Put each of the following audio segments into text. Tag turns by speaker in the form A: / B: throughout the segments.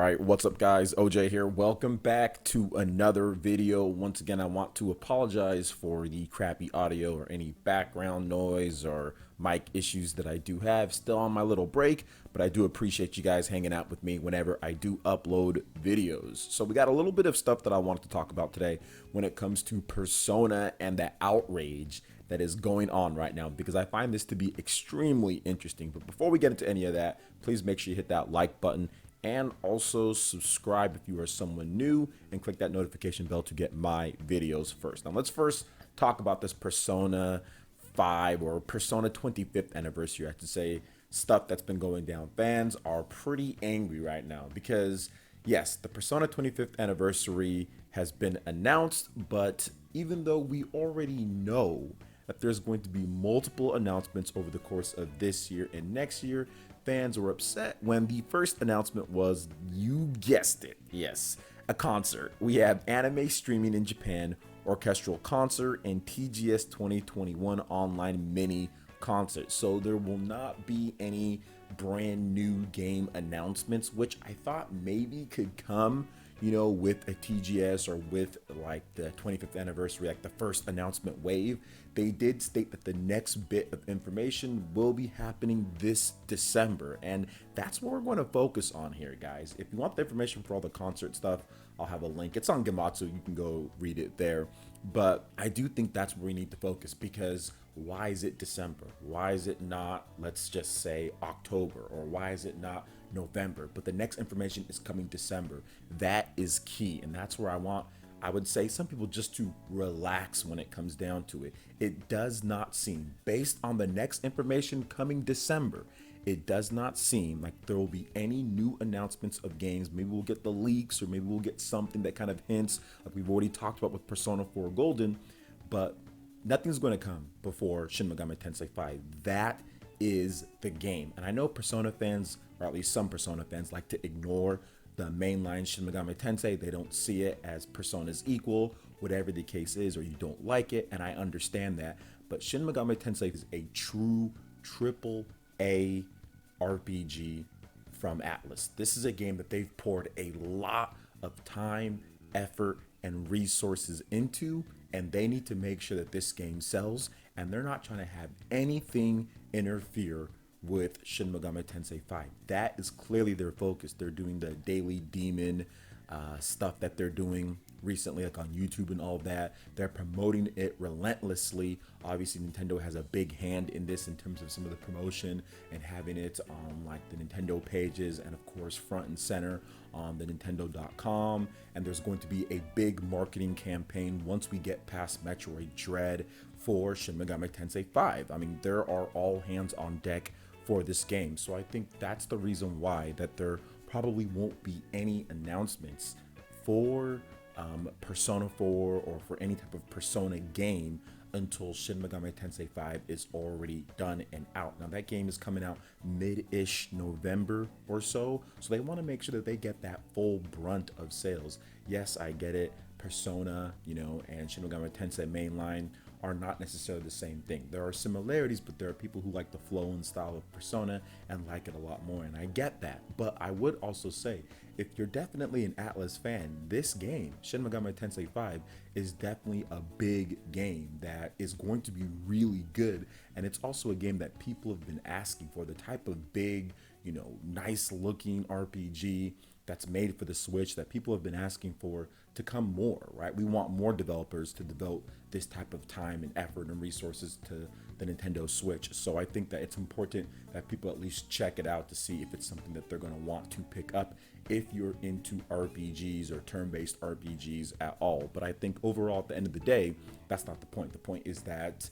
A: Alright, what's up guys? OJ here. Welcome back to another video. Once again, I want to apologize for the crappy audio or any background noise or mic issues that I do have. Still on my little break, but I do appreciate you guys hanging out with me whenever I do upload videos. So we got a little bit of stuff that I wanted to talk about today when it comes to Persona and the outrage that is going on right now, because I find this to be extremely interesting. But before we get into any of that, please make sure you hit that like button and also subscribe if you are someone new, and click that notification bell to get my videos first. Now let's first talk about this Persona 5 or Persona 25th anniversary, I have to say, stuff that's been going down. Fans are pretty angry right now because yes, the Persona 25th anniversary has been announced, but even though we already know that there's going to be multiple announcements over the course of this year and next year, fans were upset when the first announcement was, you guessed it, yes, a concert. We have anime streaming in Japan, orchestral concert, and TGS 2021 online mini concert. So there will not be any brand new game announcements, which I thought maybe could come, you know, with a TGS or with like the 25th anniversary, like the first announcement wave. They did state that the next bit of information will be happening this December, and that's what we're going to focus on here, guys. If you want the information for all the concert stuff, I'll have a link. It's on Gematsu, you can go read it there. But I do think that's where we need to focus, because why is it December? Why is it not, let's just say, October? Or why is it not November? But the next information is coming December. That is key, and that's where I would say some people just to relax when it comes down to it. It does not seem, based on the next information coming December, it does not seem like there will be any new announcements of games. Maybe we'll get the leaks, or maybe we'll get something that kind of hints, like we've already talked about with Persona 4 Golden, but nothing's going to come before Shin Megami Tensei 5. That is the game. And I know Persona fans, or at least some Persona fans, like to ignore the mainline Shin Megami Tensei. They don't see it as Persona's equal, whatever the case is, or you don't like it, and I understand that. But Shin Megami Tensei is a true triple A RPG from Atlus. This is a game that they've poured a lot of time, effort, and resources into, and they need to make sure that this game sells, and they're not trying to have anything interfere with Shin Megami Tensei 5. That is clearly their focus. They're doing the daily demon stuff that they're doing recently, like on YouTube and all that. They're promoting it relentlessly. Obviously, Nintendo has a big hand in this in terms of some of the promotion and having it on like the Nintendo pages, and of course front and center on the Nintendo.com. And there's going to be a big marketing campaign once we get past Metroid Dread for Shin Megami Tensei 5. I mean, there are all hands on deck for this game. So I think that's the reason why that there probably won't be any announcements for Persona 4 or for any type of Persona game until Shin Megami Tensei 5 is already done and out. Now that game is coming out mid-ish November or so they want to make sure that they get that full brunt of sales. Yes, I get it. Persona, you know, and Shin Megami Tensei mainline are not necessarily the same thing. There are similarities, but there are people who like the flow and style of Persona and like it a lot more, and I get that. But I would also say, if you're definitely an Atlus fan, this game, Shin Megami Tensei 5, is definitely a big game that is going to be really good, and it's also a game that people have been asking for, the type of big, you know, nice looking RPG that's made for the Switch that people have been asking for to come more, right? We want more developers to devote this type of time and effort and resources to the Nintendo Switch. So I think that it's important that people at least check it out to see if it's something that they're going to want to pick up if you're into RPGs or turn-based RPGs at all. But I think overall, at the end of the day, that's not the point. The point is that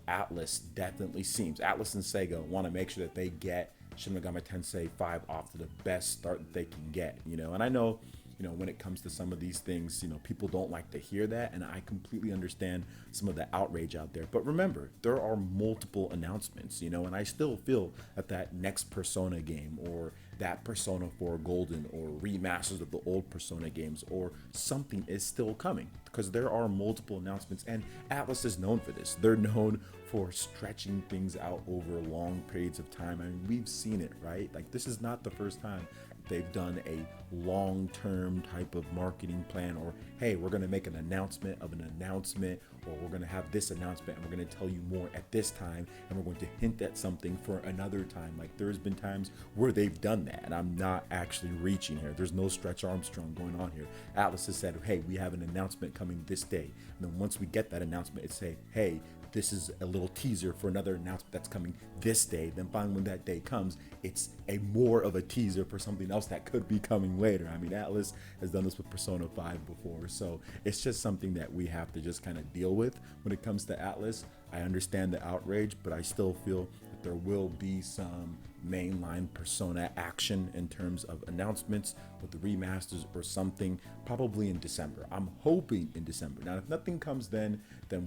A: Atlus definitely seems, Atlus and Sega want to make sure that they get Shin Megami Tensei 5 off to the best start that they can get, you know. And I know, you know, when it comes to some of these things, you know, people don't like to hear that, and I completely understand some of the outrage out there. But remember, there are multiple announcements, you know, and I still feel that that next Persona game, or that Persona 4 Golden, or remasters of the old Persona games, or something is still coming, because there are multiple announcements, and Atlus is known for this. They're known for stretching things out over long periods of time. I mean, we've seen it, right? Like, this is not the first time they've done a long-term type of marketing plan, or hey, we're going to make an announcement of an announcement, or we're going to have this announcement and we're going to tell you more at this time, and we're going to hint at something for another time. Like, there's been times where they've done that, and I'm not actually reaching here. There's no Stretch Armstrong going on here. Atlus has said, hey, we have an announcement coming this day, and then once we get that announcement, it's say, hey, this is a little teaser for another announcement that's coming this day. Then finally, when that day comes, it's a more of a teaser for something else that could be coming later. I mean, Atlus has done this with Persona 5 before, so it's just something that we have to just kind of deal with when it comes to Atlus. I understand the outrage, but I still feel that there will be some mainline Persona action in terms of announcements with the remasters or something, probably in December. I'm hoping in December. Now, if nothing comes then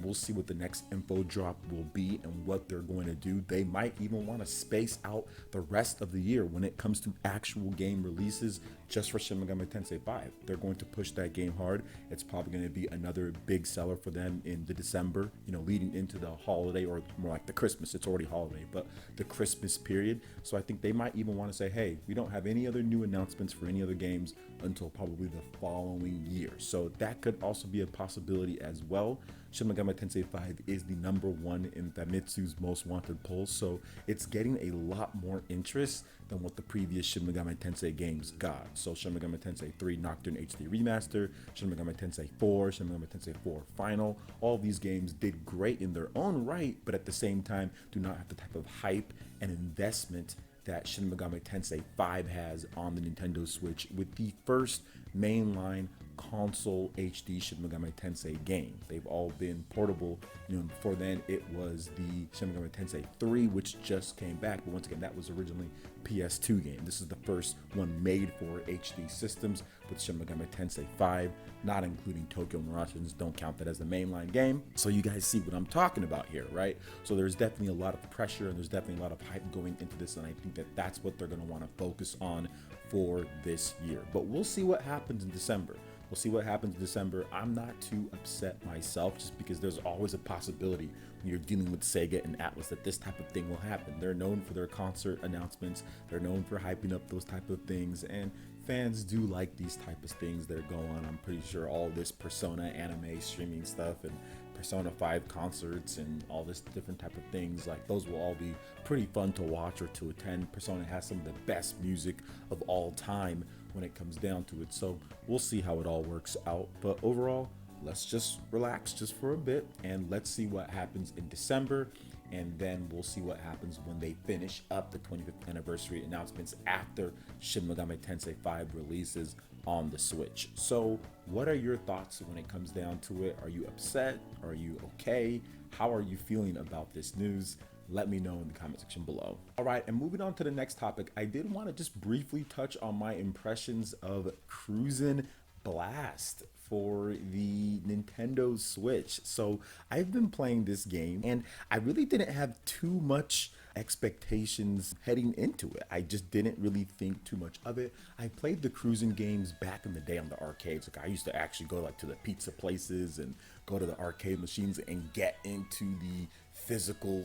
A: we'll see what the next info drop will be and what they're going to do. They might even want to space out the rest of the year when it comes to actual game releases just for Shin Megami Tensei 5. They're going to push that game hard. It's probably going to be another big seller for them in the December, leading into the holiday, or more like the Christmas. It's already holiday, but the Christmas period. So I think they might even want to say, hey, we don't have any other new announcements for any other games until probably the following year. So that could also be a possibility as well. Shin Megami Tensei 5 is the #1 in Famitsu's most wanted polls, so it's getting a lot more interest than what the previous Shin Megami Tensei games got. So Shin Megami Tensei 3 Nocturne HD Remaster, Shin Megami Tensei 4, Shin Megami Tensei 4 Final, all these games did great in their own right, but at the same time do not have the type of hype and investment that Shin Megami Tensei 5 has on the Nintendo Switch with the first mainline console HD Shin Megami Tensei game. They've all been portable. Before then it was the Shin Megami Tensei 3, which just came back, but once again, that was originally PS2 game. This is the first one made for HD systems with Shin Megami Tensei 5, not including Tokyo Mirages. Don't count that as the mainline game. So you guys see what I'm talking about here, right? So there's definitely a lot of pressure and there's definitely a lot of hype going into this, and I think that that's what they're going to want to focus on for this year. But we'll see what happens in December. We'll see what happens in December. I'm not too upset myself, just because there's always a possibility when you're dealing with Sega and Atlus that this type of thing will happen. They're known for their concert announcements. They're known for hyping up those type of things, and fans do like these type of things that go on. I'm pretty sure all this Persona anime streaming stuff and Persona 5 concerts and all this different type of things, like those will all be pretty fun to watch or to attend. Persona has some of the best music of all time when it comes down to it, so we'll see how it all works out. But overall, let's just relax just for a bit and let's see what happens in December, and then we'll see what happens when they finish up the 25th anniversary announcements after Shin Megami Tensei 5 releases on the Switch. So what are your thoughts when it comes down to it? Are you upset? Are you okay? How are you feeling about this news? Let me know in the comment section below. All right, and moving on to the next topic, I did want to just briefly touch on my impressions of Cruis'n Blast for the Nintendo Switch. So I've been playing this game and I really didn't have too much expectations heading into it. I just didn't really think too much of it. I played the Cruis'n games back in the day on the arcades. Like, I used to actually go to the pizza places and go to the arcade machines and get into the physical,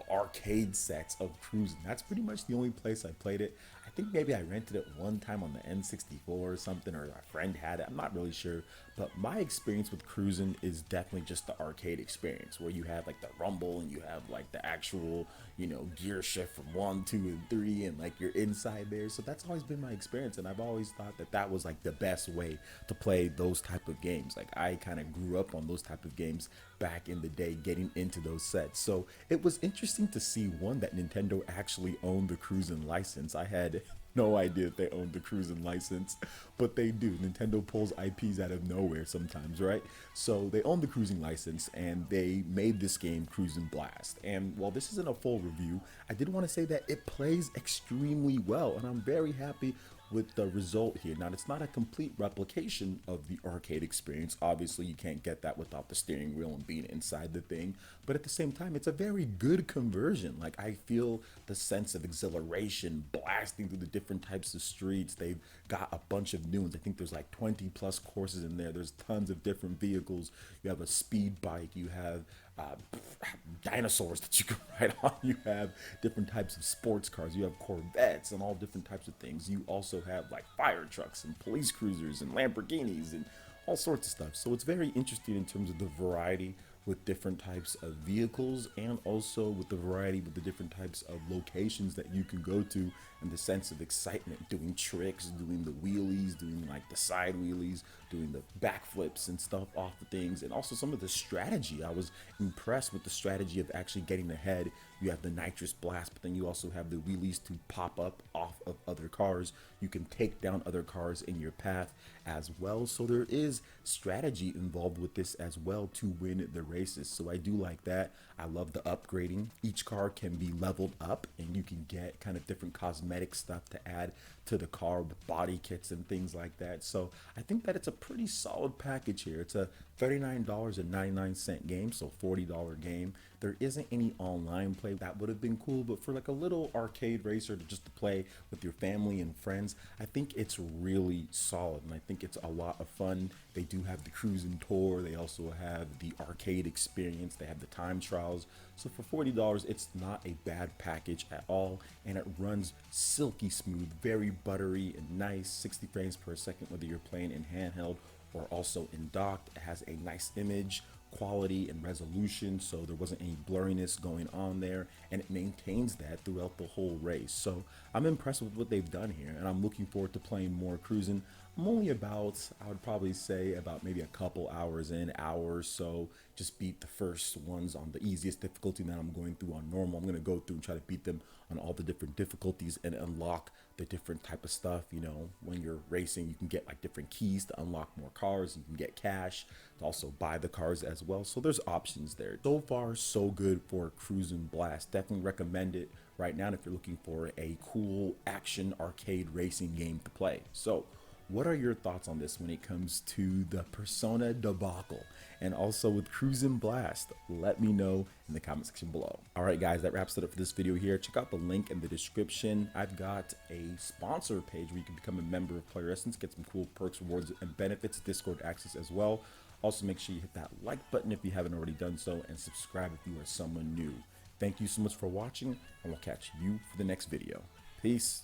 A: arcade sets of Cruis'n. That's pretty much the only place I played it. I think maybe I rented it one time on the N64 or something, or a friend had it. I'm not really sure. But my experience with Cruis'n is definitely just the arcade experience, where you have like the rumble and you have like the actual, gear shift from 1, 2, and 3, and like you're inside there. So that's always been my experience, and I've always thought that that was like the best way to play those type of games. Like, I kind of grew up on those type of games back in the day, getting into those sets. So it was interesting to see, one, that Nintendo actually owned the Cruis'n license. I had no idea if they owned the Cruis'n license, but they do. Nintendo pulls IPs out of nowhere sometimes, right? So they own the Cruis'n license, and they made this game Cruis'n Blast. And while this isn't a full review, I did want to say that it plays extremely well, and I'm very happy with the result here. Now, it's not a complete replication of the arcade experience. Obviously, you can't get that without the steering wheel and being inside the thing, but at the same time, it's a very good conversion. Like, I feel the sense of exhilaration blasting through the different types of streets. They've got a bunch of new ones. I think there's like 20 plus courses in there. There's tons of different vehicles. You have a speed bike, you have dinosaurs that you can ride on. You have different types of sports cars. You have Corvettes and all different types of things. You also have like fire trucks and police cruisers and Lamborghinis and all sorts of stuff. So it's very interesting in terms of the variety with different types of vehicles, and also with the variety with the different types of locations that you can go to, and the sense of excitement doing tricks, doing the wheelies, doing like the side wheelies, doing the backflips and stuff off the things, and also some of the strategy. I was impressed with the strategy of actually getting ahead. You have the nitrous blast, but then you also have the wheelies to pop up off of other cars. You can take down other cars in your path as well. So there is strategy involved with this as well to win the races. So I do like that. I love the upgrading. Each car can be leveled up, and you can get kind of different cosmetic stuff to add to the car with body kits and things like that. So I think that it's a pretty solid package here. It's a $39.99 game, so $40 game. There isn't any online play. That would have been cool, but for like a little arcade racer to just to play with your family and friends, I think it's really solid, and I think it's a lot of fun. They do have the cruising tour. They also have the arcade experience. They have the time trials. So for $40, it's not a bad package at all, and it runs silky smooth, very buttery and nice, 60 frames per second, whether you're playing in handheld or also in docked. It has a nice image quality and resolution, so there wasn't any blurriness going on there, and it maintains that throughout the whole race. So I'm impressed with what they've done here, and I'm looking forward to playing more Cruis'n. I'm only about, I would probably say about maybe a couple hours in, hour or so. Just beat the first ones on the easiest difficulty, and then I'm going through on normal. I'm going to go through and try to beat them on all the different difficulties and unlock the different type of stuff. You know, when you're racing, you can get like different keys to unlock more cars. You can get cash to also buy the cars as well. So there's options there. So far, so good for Cruis'n Blast. Definitely recommend it right now if you're looking for a cool action arcade racing game to play. So what are your thoughts on this when it comes to the Persona debacle, and also with Cruis'n Blast? Let me know in the comment section below. All right, guys, that wraps it up for this video here. Check out the link in the description. I've got a sponsor page where you can become a member of PlayerEssence, get some cool perks, rewards, and benefits, Discord access as well. Also, make sure you hit that like button if you haven't already done so, and subscribe if you are someone new. Thank you so much for watching, and we'll catch you for the next video. Peace.